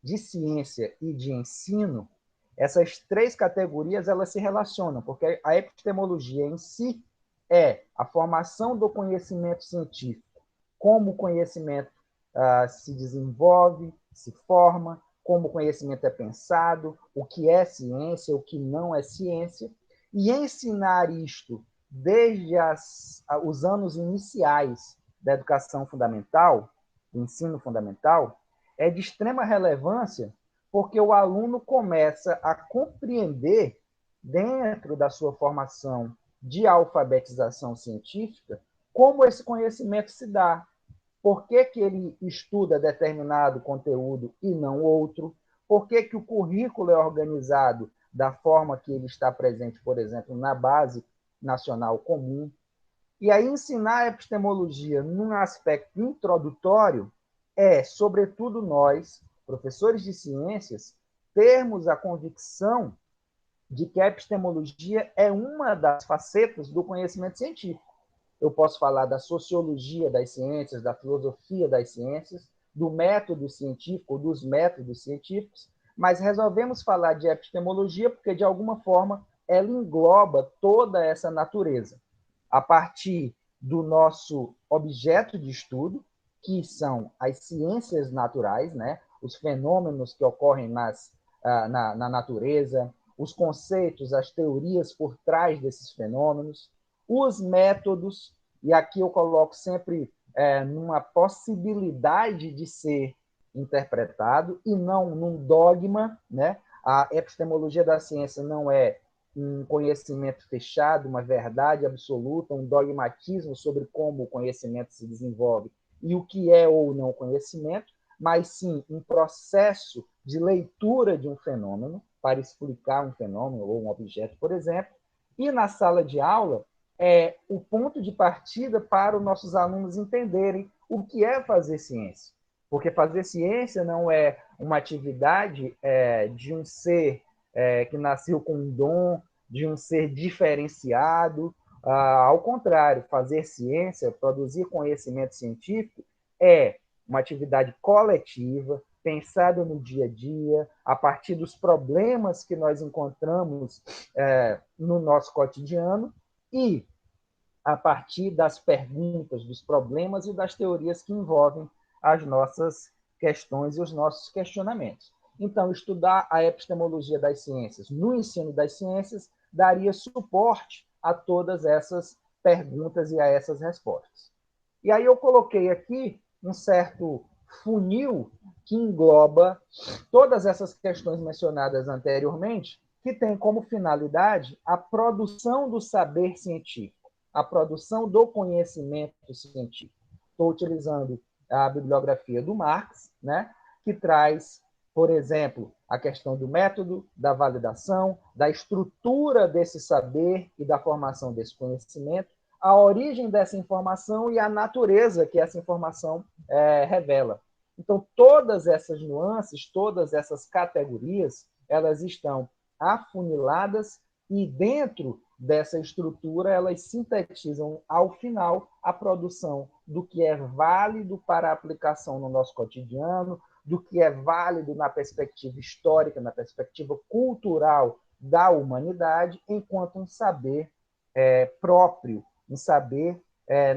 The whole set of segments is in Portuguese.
de ciência e de ensino, essas três categorias elas se relacionam, porque a epistemologia em si é a formação do conhecimento científico, como o conhecimento se desenvolve, se forma, como o conhecimento é pensado, o que é ciência, o que não é ciência, e ensinar isto desde os anos iniciais da educação fundamental, do ensino fundamental, é de extrema relevância, porque o aluno começa a compreender, dentro da sua formação de alfabetização científica, como esse conhecimento se dá, por que, que ele estuda determinado conteúdo e não outro, por que, que o currículo é organizado da forma que ele está presente, por exemplo, na Base Nacional Comum. E aí ensinar a epistemologia num aspecto introdutório é, sobretudo nós, professores de ciências, termos a convicção de que a epistemologia é uma das facetas do conhecimento científico. Eu posso falar da sociologia das ciências, da filosofia das ciências, do método científico, dos métodos científicos, mas resolvemos falar de epistemologia porque, de alguma forma, ela engloba toda essa natureza, a partir do nosso objeto de estudo, que são as ciências naturais, né? Os fenômenos que ocorrem na natureza, os conceitos, as teorias por trás desses fenômenos, os métodos, e aqui eu coloco sempre numa possibilidade de ser interpretado e não num dogma, né? A epistemologia da ciência não é um conhecimento fechado, uma verdade absoluta, um dogmatismo sobre como o conhecimento se desenvolve e o que é ou não conhecimento, mas sim um processo de leitura de um fenômeno para explicar um fenômeno ou um objeto, por exemplo, e na sala de aula é o ponto de partida para os nossos alunos entenderem o que é fazer ciência. Porque fazer ciência não é uma atividade de um ser que nasceu com um dom, de um ser diferenciado. Ao contrário, fazer ciência, produzir conhecimento científico, é uma atividade coletiva, pensada no dia a dia, a partir dos problemas que nós encontramos no nosso cotidiano e a partir das perguntas, dos problemas e das teorias que envolvem as nossas questões e os nossos questionamentos. Então, estudar a epistemologia das ciências no ensino das ciências daria suporte a todas essas perguntas e a essas respostas. E aí eu coloquei aqui um certo funil que engloba todas essas questões mencionadas anteriormente, que tem como finalidade a produção do saber científico, a produção do conhecimento científico. Estou utilizando a bibliografia do Marx, né, que traz, por exemplo, a questão do método, da validação, da estrutura desse saber e da formação desse conhecimento, a origem dessa informação e a natureza que essa informação revela. Então, todas essas nuances, todas essas categorias, elas estão afuniladas e dentro dessa estrutura elas sintetizam ao final a produção do que é válido para a aplicação no nosso cotidiano, do que é válido na perspectiva histórica, na perspectiva cultural da humanidade, enquanto um saber próprio, um saber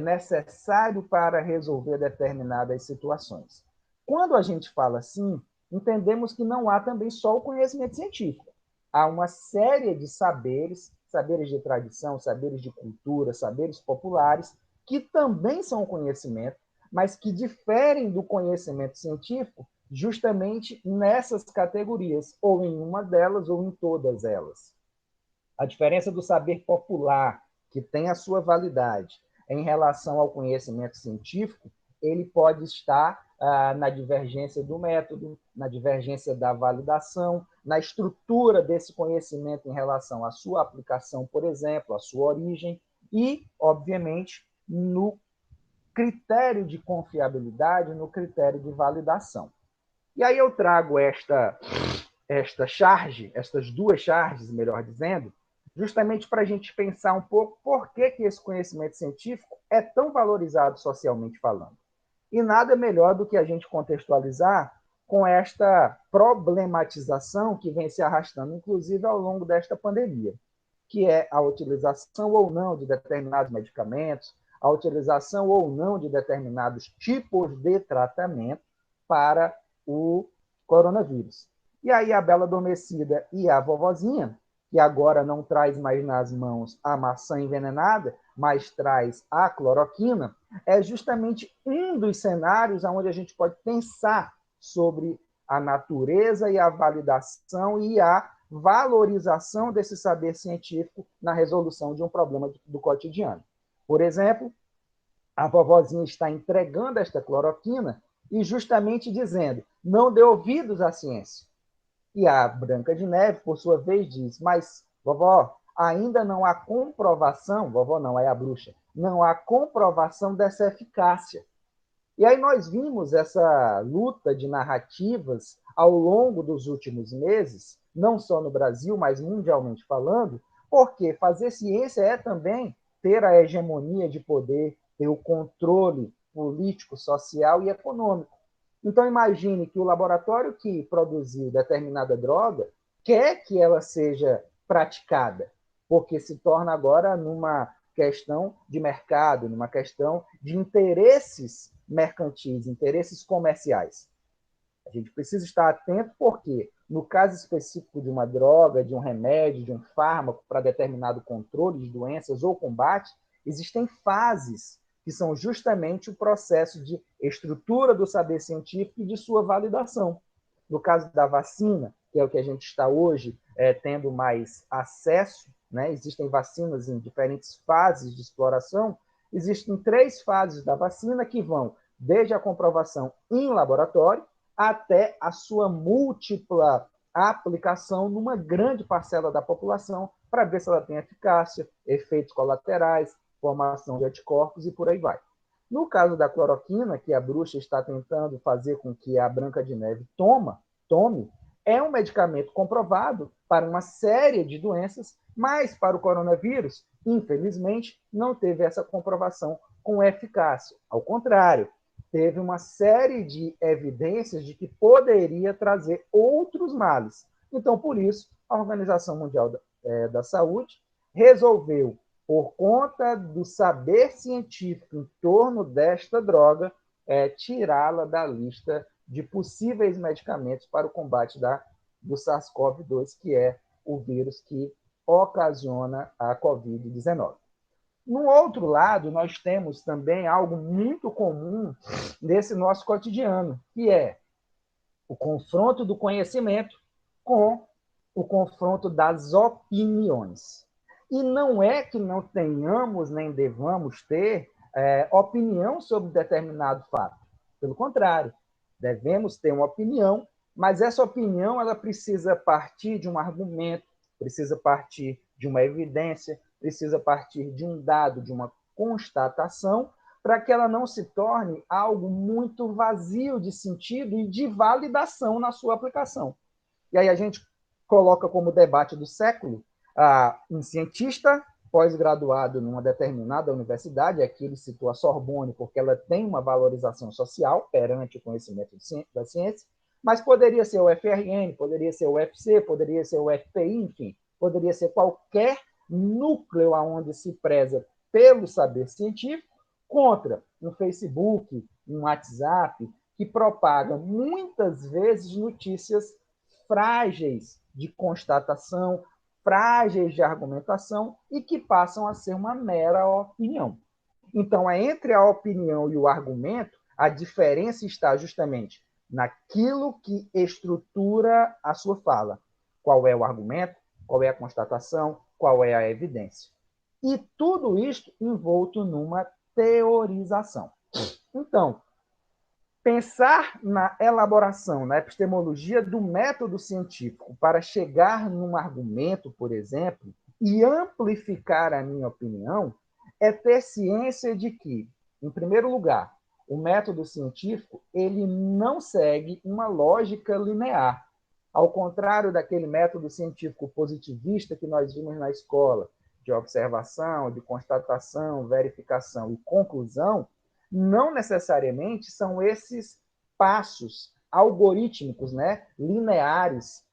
necessário para resolver determinadas situações. Quando a gente fala assim, entendemos que não há também só o conhecimento científico. Há uma série de saberes, saberes de tradição, saberes de cultura, saberes populares, que também são conhecimento, mas que diferem do conhecimento científico justamente nessas categorias, ou em uma delas, ou em todas elas. A diferença do saber popular, que tem a sua validade, em relação ao conhecimento científico, ele pode estar na divergência do método, na divergência da validação, na estrutura desse conhecimento em relação à sua aplicação, por exemplo, à sua origem, e, obviamente, no critério de confiabilidade, no critério de validação. E aí eu trago esta charge, estas duas charges, melhor dizendo, justamente para a gente pensar um pouco por que esse conhecimento científico é tão valorizado socialmente falando. E nada melhor do que a gente contextualizar com esta problematização que vem se arrastando, inclusive ao longo desta pandemia, que é a utilização ou não de determinados medicamentos, a utilização ou não de determinados tipos de tratamento para o coronavírus. E aí a Bela Adormecida e a vovozinha, que agora não traz mais nas mãos a maçã envenenada, mas traz a cloroquina, é justamente um dos cenários onde a gente pode pensar sobre a natureza e a validação e a valorização desse saber científico na resolução de um problema do cotidiano. Por exemplo, a vovozinha está entregando esta cloroquina e justamente dizendo: não dê ouvidos à ciência. E a Branca de Neve, por sua vez, diz: mas, vovó, ainda não há comprovação, vovó não, é a bruxa, não há comprovação dessa eficácia. E aí nós vimos essa luta de narrativas ao longo dos últimos meses, não só no Brasil, mas mundialmente falando, porque fazer ciência é também ter a hegemonia de poder, ter o controle político, social e econômico. Então imagine que o laboratório que produziu determinada droga quer que ela seja praticada, porque se torna agora numa questão de mercado, numa questão de interesses mercantis, interesses comerciais. A gente precisa estar atento porque, no caso específico de uma droga, de um remédio, de um fármaco para determinado controle de doenças ou combate, existem fases que são justamente o processo de estrutura do saber científico e de sua validação. No caso da vacina, que é o que a gente está hoje tendo mais acesso, né? Existem vacinas em diferentes fases de exploração, existem 3 fases da vacina que vão desde a comprovação em laboratório até a sua múltipla aplicação numa grande parcela da população para ver se ela tem eficácia, efeitos colaterais, formação de anticorpos e por aí vai. No caso da cloroquina, que a bruxa está tentando fazer com que a Branca de Neve tome, é um medicamento comprovado para uma série de doenças, mas para o coronavírus, infelizmente, não teve essa comprovação com eficácia. Ao contrário, teve uma série de evidências de que poderia trazer outros males. Então, por isso, a Organização Mundial da Saúde resolveu, por conta do saber científico em torno desta droga, tirá-la da lista de possíveis medicamentos para o combate do SARS-CoV-2, que é o vírus que ocasiona a Covid-19. No outro lado, nós temos também algo muito comum nesse nosso cotidiano, que é o confronto do conhecimento com o confronto das opiniões. E não é que não tenhamos nem devamos ter opinião sobre determinado fato. Pelo contrário, devemos ter uma opinião, mas essa opinião ela precisa partir de um argumento, precisa partir de uma evidência, precisa partir de um dado, de uma constatação, para que ela não se torne algo muito vazio de sentido e de validação na sua aplicação. E aí a gente coloca como debate do século um cientista pós-graduado numa determinada universidade, aqui ele citou a Sorbonne porque ela tem uma valorização social perante o conhecimento da ciência, mas poderia ser o FRN, poderia ser o UFC, poderia ser o FPI, enfim, poderia ser qualquer núcleo onde se preza pelo saber científico contra um Facebook, um WhatsApp, que propaga muitas vezes notícias frágeis de constatação, frágeis de argumentação e que passam a ser uma mera opinião. Então, entre a opinião e o argumento, a diferença está justamente naquilo que estrutura a sua fala. Qual é o argumento, qual é a constatação, qual é a evidência. E tudo isto envolto numa teorização. Então, pensar na elaboração, na epistemologia do método científico para chegar num argumento, por exemplo, e amplificar a minha opinião, é ter ciência de que, em primeiro lugar, o método científico ele não segue uma lógica linear. Ao contrário daquele método científico positivista que nós vimos na escola, de observação, de constatação, verificação e conclusão, não necessariamente são esses passos algorítmicos, né, lineares,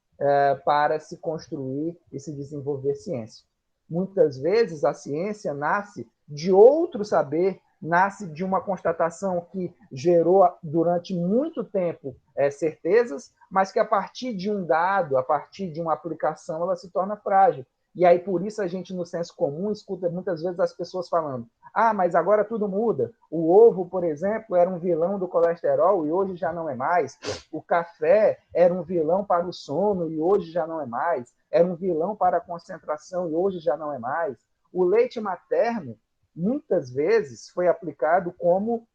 para se construir e se desenvolver ciência. Muitas vezes a ciência nasce de outro saber, nasce de uma constatação que gerou durante muito tempo certezas, mas que a partir de um dado, a partir de uma aplicação, ela se torna frágil. E aí, por isso, a gente, no senso comum, escuta muitas vezes as pessoas falando: ah, mas agora tudo muda. O ovo, por exemplo, era um vilão do colesterol e hoje já não é mais. O café era um vilão para o sono e hoje já não é mais. Era um vilão para a concentração e hoje já não é mais. O leite materno, muitas vezes, foi aplicado como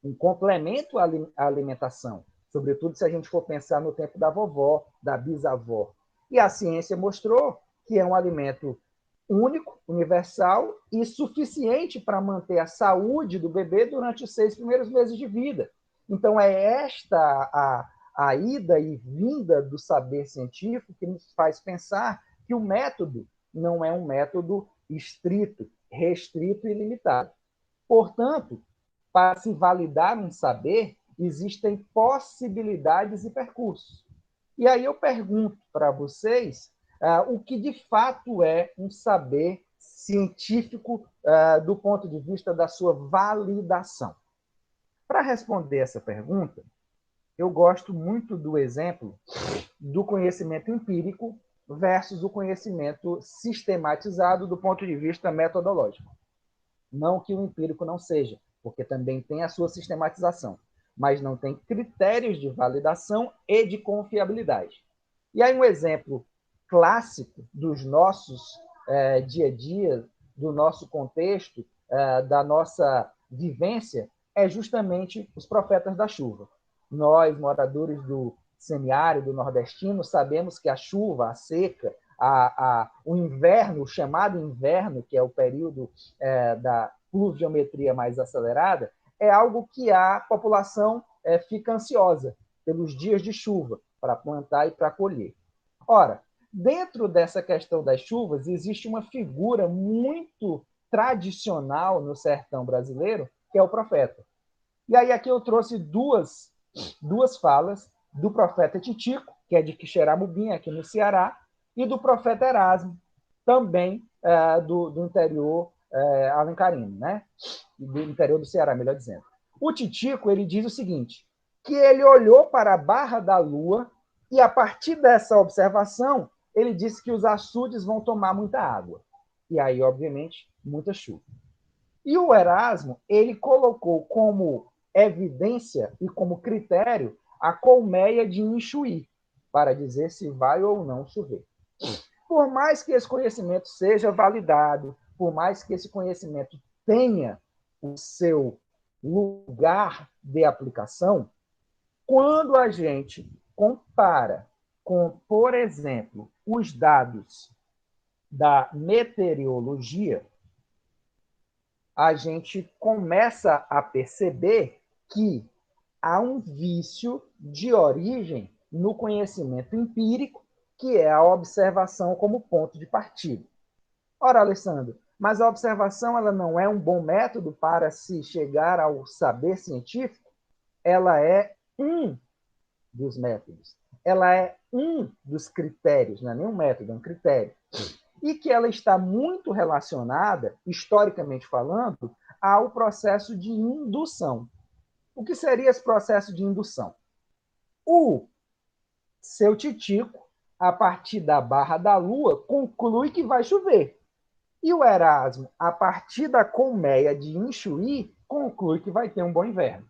um complemento à alimentação, sobretudo se a gente for pensar no tempo da vovó, da bisavó. E a ciência mostrou que é um alimento único, universal e suficiente para manter a saúde do bebê durante os 6 primeiros meses de vida. Então, é esta a ida e vinda do saber científico que nos faz pensar que o método não é um método estrito, restrito e limitado. Portanto, para se validar um saber, existem possibilidades e percursos. E aí eu pergunto para vocês o que de fato é um saber científico do ponto de vista da sua validação. Para responder essa pergunta, eu gosto muito do exemplo do conhecimento empírico versus o conhecimento sistematizado do ponto de vista metodológico. Não que o empírico não seja, porque também tem a sua sistematização, mas não tem critérios de validação e de confiabilidade. E aí um exemplo clássico dos nossos dia a dia, do nosso contexto, da nossa vivência, é justamente os profetas da chuva. Nós, moradores do semiárido nordestino, sabemos que a chuva, a seca, o inverno, o chamado inverno, que é o período da pluviometria mais acelerada, é algo que a população fica ansiosa pelos dias de chuva, para plantar e para colher. Ora, dentro dessa questão das chuvas, existe uma figura muito tradicional no sertão brasileiro, que é o profeta. E aí aqui eu trouxe duas falas do profeta Titico, que é de Quixeramobim, aqui no Ceará, e do profeta Erasmo, também do interior alencarino, né? Do interior do Ceará, melhor dizendo. O Titico, ele diz o seguinte, que ele olhou para a Barra da Lua e, a partir dessa observação, ele disse que os açudes vão tomar muita água. E aí, obviamente, muita chuva. E o Erasmo, ele colocou como evidência e como critério a colmeia de Inchuí, para dizer se vai ou não chover. Por mais que esse conhecimento seja validado, por mais que esse conhecimento tenha o seu lugar de aplicação, quando a gente compara com, por exemplo, os dados da meteorologia, a gente começa a perceber que há um vício de origem no conhecimento empírico, que é a observação como ponto de partida. Ora, Alessandro, mas a observação ela não é um bom método para se chegar ao saber científico? Ela é um dos métodos. Ela é um dos critérios, não é nem um método, é um critério. E que ela está muito relacionada, historicamente falando, ao processo de indução. O que seria esse processo de indução? O seu Titico, a partir da Barra da Lua, conclui que vai chover. E o Erasmo, a partir da colmeia de Inchuí, conclui que vai ter um bom inverno.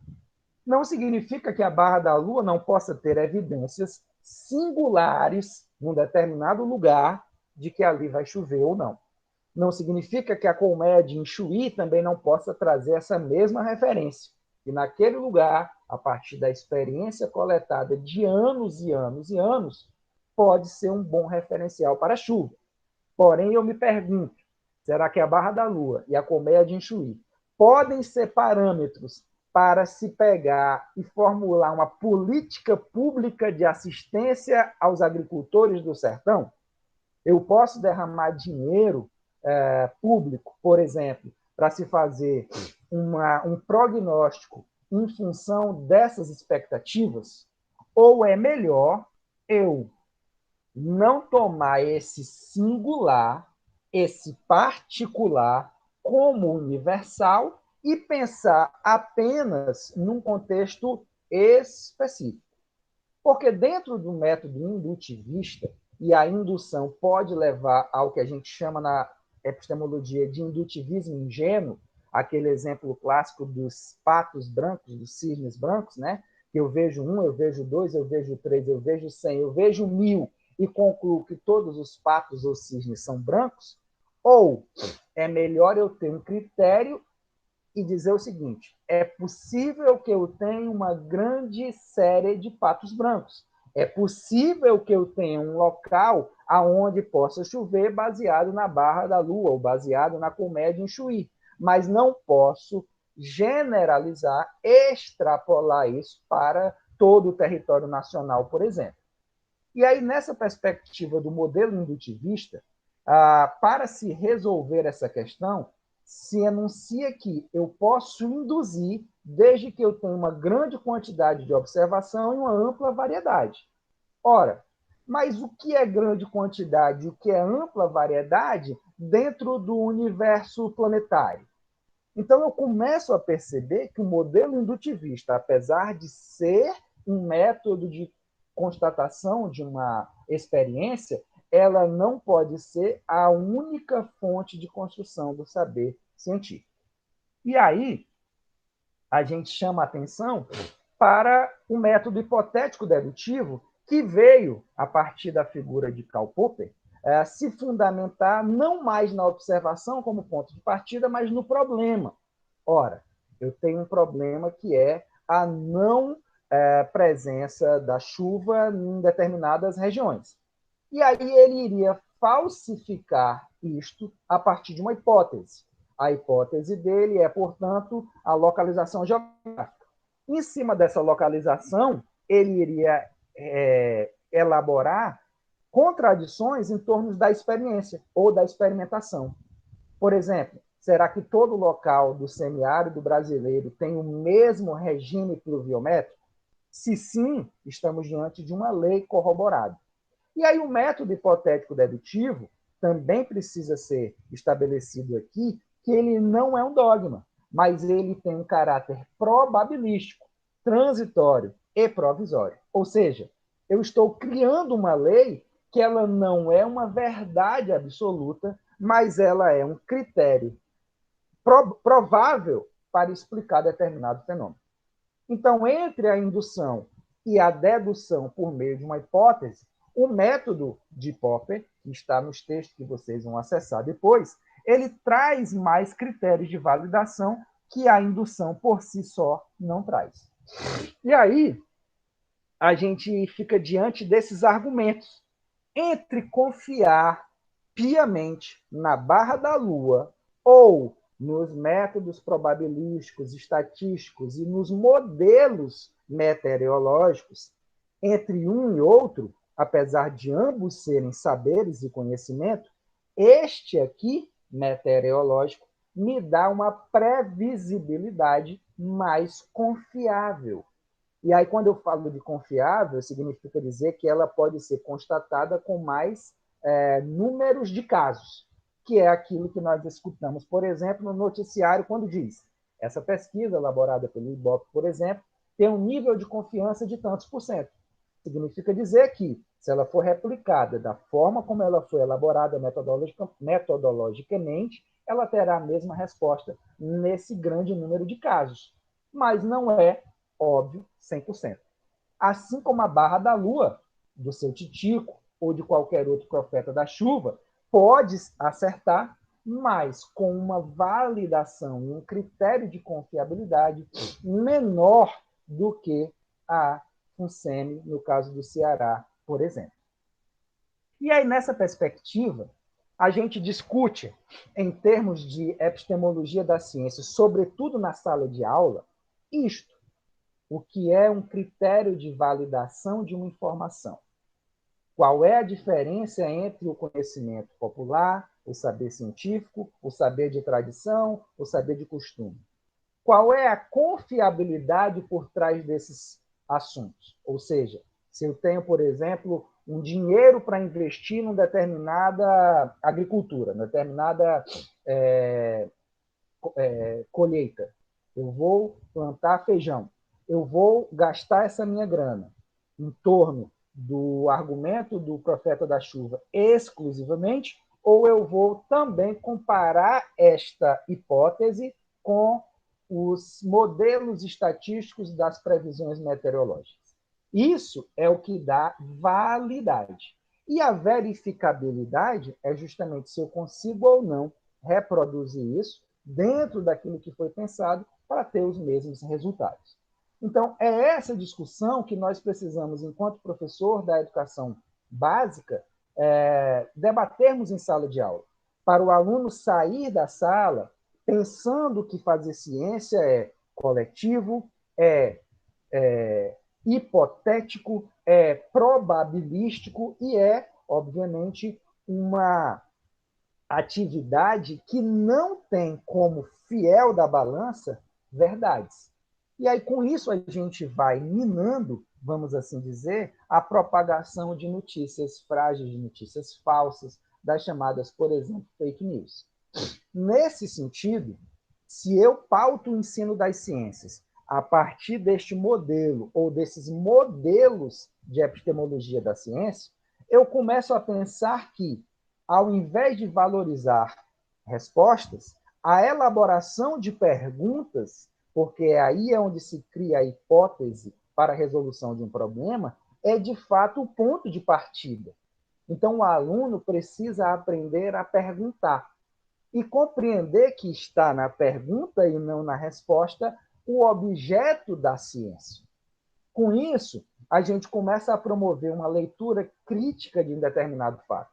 Não significa que a Barra da Lua não possa ter evidências singulares num determinado lugar de que ali vai chover ou não. Não significa que a colmeia de Inchuí também não possa trazer essa mesma referência. E naquele lugar, a partir da experiência coletada de anos e anos e anos, pode ser um bom referencial para a chuva. Porém, eu me pergunto, será que a Barra da Lua e a colmeia de Inchuí podem ser parâmetros para se pegar e formular uma política pública de assistência aos agricultores do sertão? Eu posso derramar dinheiro público, por exemplo, para se fazer um prognóstico em função dessas expectativas? Ou é melhor eu não tomar esse singular, esse particular, como universal e pensar apenas num contexto específico? Porque dentro do método indutivista, e a indução pode levar ao que a gente chama na epistemologia de indutivismo ingênuo, aquele exemplo clássico dos patos brancos, dos cisnes brancos, né? Eu vejo um, eu vejo dois, eu vejo três, eu vejo 100, eu vejo 1000 e concluo que todos os patos ou cisnes são brancos, ou é melhor eu ter um critério e dizer o seguinte: é possível que eu tenha uma grande série de patos brancos. É possível que eu tenha um local aonde possa chover baseado na Barra da Lua ou baseado na Comédia em Chuí, mas não posso generalizar, extrapolar isso para todo o território nacional, por exemplo. E aí, nessa perspectiva do modelo indutivista, para se resolver essa questão, se enuncia que eu posso induzir desde que eu tenha uma grande quantidade de observação e uma ampla variedade. Ora, mas o que é grande quantidade e o que é ampla variedade dentro do universo planetário? Então, eu começo a perceber que o modelo indutivista, apesar de ser um método de constatação de uma experiência, ela não pode ser a única fonte de construção do saber científico. E aí, a gente chama a atenção para o método hipotético dedutivo, que veio, a partir da figura de Karl Popper, se fundamentar não mais na observação como ponto de partida, mas no problema. Ora, eu tenho um problema que é a não presença da chuva em determinadas regiões. E aí ele iria falsificar isto a partir de uma hipótese. A hipótese dele é, portanto, a localização geográfica. Em cima dessa localização, ele iria elaborar contradições em torno da experiência ou da experimentação. Por exemplo, será que todo local do semiárido brasileiro tem o mesmo regime pluviométrico? Se sim, estamos diante de uma lei corroborada. E aí o método hipotético dedutivo também precisa ser estabelecido aqui que ele não é um dogma, mas ele tem um caráter probabilístico, transitório e provisório. Ou seja, eu estou criando uma lei que ela não é uma verdade absoluta, mas ela é um critério provável para explicar determinado fenômeno. Então, entre a indução e a dedução por meio de uma hipótese, o método de Popper, que está nos textos que vocês vão acessar depois, ele traz mais critérios de validação que a indução por si só não traz. E aí, a gente fica diante desses argumentos. Entre confiar piamente na barra da Lua ou nos métodos probabilísticos, estatísticos e nos modelos meteorológicos, entre um e outro, apesar de ambos serem saberes e conhecimento, este aqui, meteorológico, me dá uma previsibilidade mais confiável. E aí, quando eu falo de confiável, significa dizer que ela pode ser constatada com mais números de casos, que é aquilo que nós escutamos, por exemplo, no noticiário, quando diz essa pesquisa elaborada pelo IBOP, por exemplo, tem um nível de confiança de tantos por cento. Significa dizer que, se ela for replicada da forma como ela foi elaborada metodologicamente, ela terá a mesma resposta nesse grande número de casos. Mas não é óbvio, 100%. Assim como a barra da lua, do seu Titico, ou de qualquer outro profeta da chuva, pode acertar, mas com uma validação e um critério de confiabilidade menor do que a FUNSEMI, no caso do Ceará, por exemplo. E aí, nessa perspectiva, a gente discute, em termos de epistemologia da ciência, sobretudo na sala de aula, isto: o que é um critério de validação de uma informação. Qual é a diferença entre o conhecimento popular, o saber científico, o saber de tradição, o saber de costume? Qual é a confiabilidade por trás desses assuntos. Ou seja, se eu tenho, por exemplo, um dinheiro para investir em determinada agricultura, determinada colheita, eu vou plantar feijão, eu vou gastar essa minha grana em torno do argumento do profeta da chuva exclusivamente, ou eu vou também comparar esta hipótese com os modelos estatísticos das previsões meteorológicas. Isso é o que dá validade. E a verificabilidade é justamente se eu consigo ou não reproduzir isso dentro daquilo que foi pensado para ter os mesmos resultados. Então, é essa discussão que nós precisamos, enquanto professor da educação básica, debatermos em sala de aula, para o aluno sair da sala pensando que fazer ciência é coletivo, é hipotético, é probabilístico e é, obviamente, uma atividade que não tem como fiel da balança verdades. E aí, com isso, a gente vai minando, vamos assim dizer, a propagação de notícias frágeis, de notícias falsas, das chamadas, por exemplo, fake news. Nesse sentido, se eu pauto o ensino das ciências a partir deste modelo ou desses modelos de epistemologia da ciência, eu começo a pensar que, ao invés de valorizar respostas, a elaboração de perguntas, porque aí é onde se cria a hipótese para a resolução de um problema, é de fato o ponto de partida. Então, o aluno precisa aprender a perguntar e compreender que está na pergunta e não na resposta o objeto da ciência. Com isso, a gente começa a promover uma leitura crítica de um determinado fato.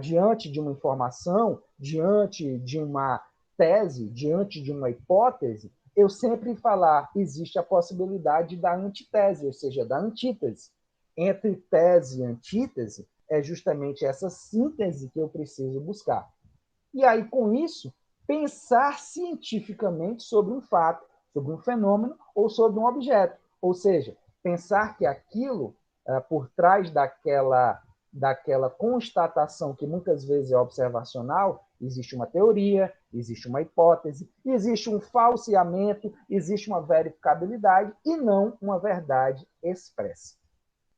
Diante de uma informação, diante de uma tese, diante de uma hipótese, eu sempre falar, existe a possibilidade da antitese, ou seja, da antítese. Entre tese e antítese, é justamente essa síntese que eu preciso buscar. E aí, com isso, pensar cientificamente sobre um fato, sobre um fenômeno ou sobre um objeto. Ou seja, pensar que aquilo, por trás daquela constatação que muitas vezes é observacional, existe uma teoria, existe uma hipótese, existe um falseamento, existe uma verificabilidade e não uma verdade expressa.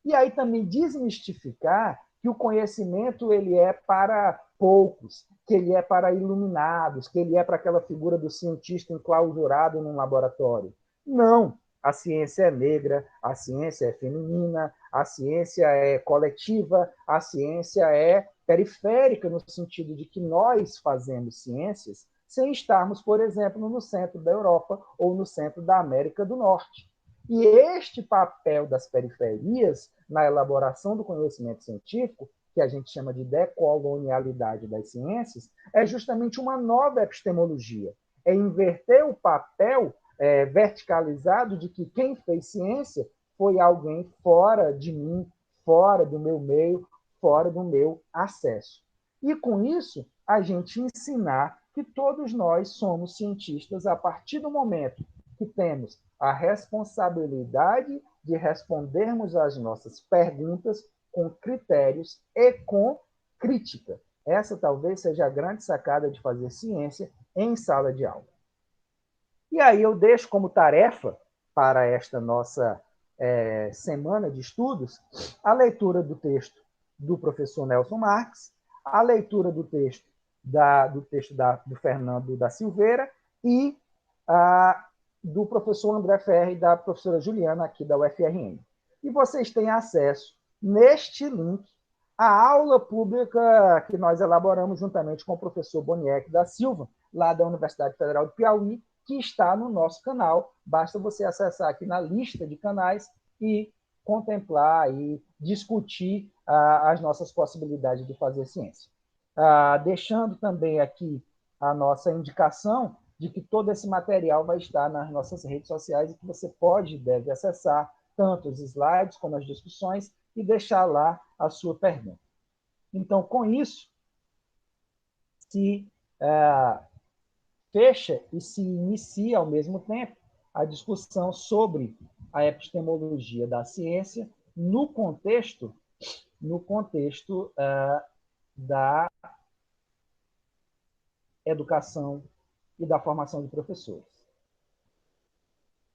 E aí também desmistificar que o conhecimento ele é para poucos, que ele é para iluminados, que ele é para aquela figura do cientista enclausurado num laboratório. Não, a ciência é negra, a ciência é feminina, a ciência é coletiva, a ciência é periférica no sentido de que nós fazemos ciências sem estarmos, por exemplo, no centro da Europa ou no centro da América do Norte. E este papel das periferias na elaboração do conhecimento científico, que a gente chama de decolonialidade das ciências, é justamente uma nova epistemologia. É inverter o papel verticalizado de que quem fez ciência foi alguém fora de mim, fora do meu meio, fora do meu acesso. E com isso, a gente ensinar que todos nós somos cientistas a partir do momento que temos a responsabilidade de respondermos às nossas perguntas com critérios e com crítica. Essa talvez seja a grande sacada de fazer ciência em sala de aula. E aí eu deixo como tarefa para esta nossa semana de estudos a leitura do texto do professor Nelson Marques, a leitura do texto do Fernando da Silveira e do professor André Ferri e da professora Juliana, aqui da UFRN. E vocês têm acesso, neste link, à aula pública que nós elaboramos juntamente com o professor Boniek da Silva, lá da Universidade Federal do Piauí, que está no nosso canal. Basta você acessar aqui na lista de canais e contemplar e discutir as nossas possibilidades de fazer ciência. Deixando também aqui a nossa indicação de que todo esse material vai estar nas nossas redes sociais e que você pode e deve acessar tanto os slides como as discussões e deixar lá a sua pergunta. Então, com isso, se fecha e se inicia ao mesmo tempo a discussão sobre a epistemologia da ciência no contexto da educação e da formação de professores.